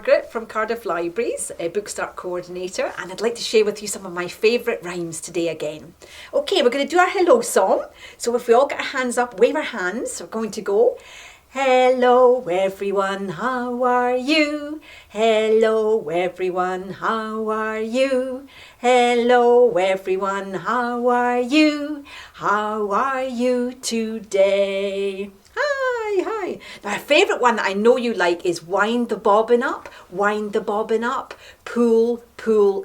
Margaret from Cardiff Libraries, a Bookstart coordinator, and I'd like to share with you some of my favourite rhymes today again. Okay, we're going to do our hello song. So if we all get our hands up, wave our hands, we're going to go. Hello everyone, how are you? Hello everyone, how are you? Hello everyone, how are you? How are you today? Hi. My favourite one that I know you like is wind the bobbin up, pull,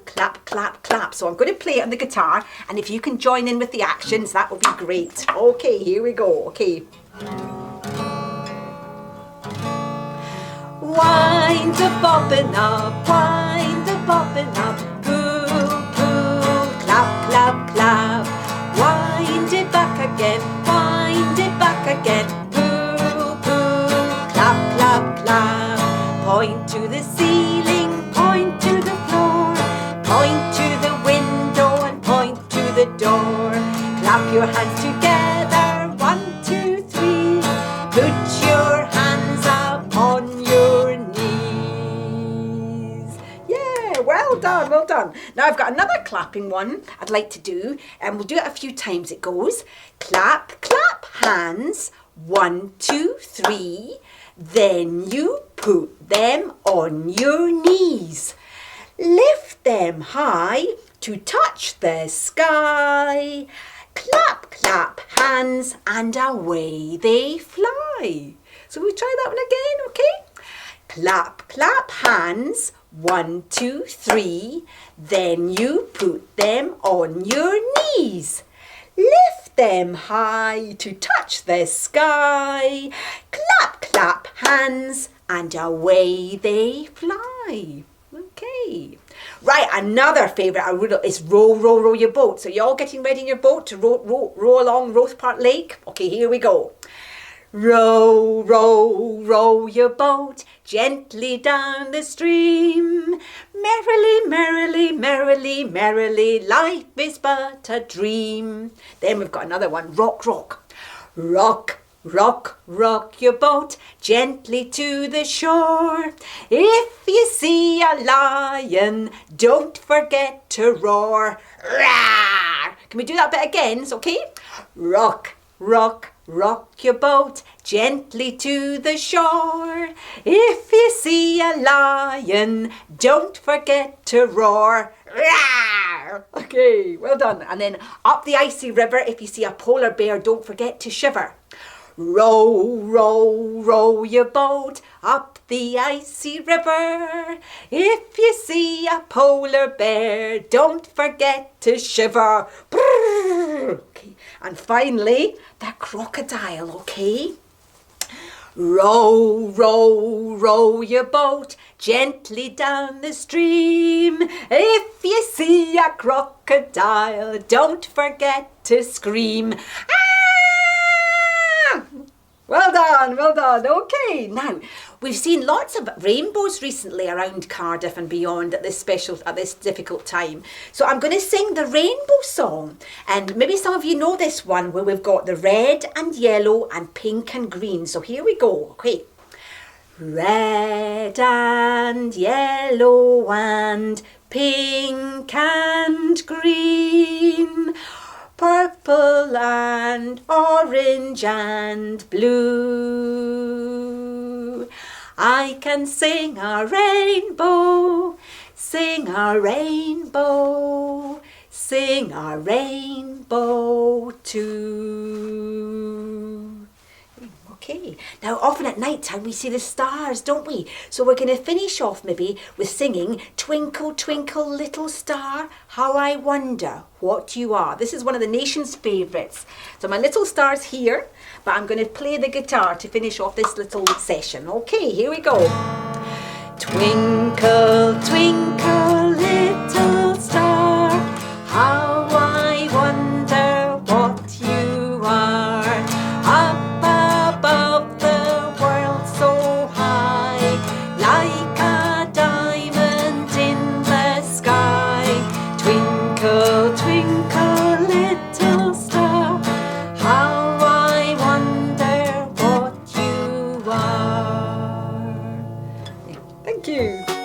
clap, clap, clap. So I'm going to play it on the guitar, and if you can join in with the actions, that would be great. Okay, here we go. Okay. Wind the bobbin up, pull, clap, clap, clap. Wind it back again, pull, clap, clap, clap. Point to the ceiling, point to the floor, point to the window and point to the door. Clap your hands together, 1, 2, 3. Put your hands up on your knees. Yeah, well done. Now I've got another clapping one I'd like to do, and we'll do it a few times. It goes clap, clap, hands, 1, 2, 3. Then you put them on your knees. Lift them high to touch the sky. Clap, clap, hands, and away they fly. So we try that one again, okay? Clap, clap, hands, 1, 2, 3. Then you put them on your knees. Lift them high to touch the sky. Clap, clap, hands, and away they fly. Okay. Right, another favourite is row your boat. So you're all getting ready in your boat to row along Rothpart Lake? Okay, here we go. Row your boat gently down the stream. Merrily, life is but a dream. Then we've got another one, rock. Rock your boat gently to the shore. If you see a lion, don't forget to roar. Rawr! Can we do that bit again? It's okay? Rock your boat gently to the shore. If you see a lion, don't forget to roar. Rawr! Okay, well done. And then up the icy river, if you see a polar bear, don't forget to shiver. Row your boat up the icy river. If you see a polar bear, don't forget to shiver. Okay. And finally, the crocodile, okay? Row your boat gently down the stream. If you see a crocodile, don't forget to scream. Well done. Okay, now we've seen lots of rainbows recently around Cardiff and beyond at this difficult time. So I'm going to sing the rainbow song, and maybe some of you know this one where we've got the red and yellow and pink and green. So here we go. Okay. Red and yellow and pink and green. Purple and orange and blue. I can sing a rainbow, sing a rainbow, sing a rainbow too. Okay, now often at night time we see the stars, don't we? So we're going to finish off maybe with singing Twinkle, Twinkle, Little Star, How I Wonder What You Are. This is one of the nation's favourites. So my little star's here, but I'm going to play the guitar to finish off this little session. Okay, here we go. Twinkle, twinkle, little star, how I wonder what you are. Up above the world so high, like a diamond in the sky. Twinkle, twinkle, little star, how I wonder what you are. Thank you.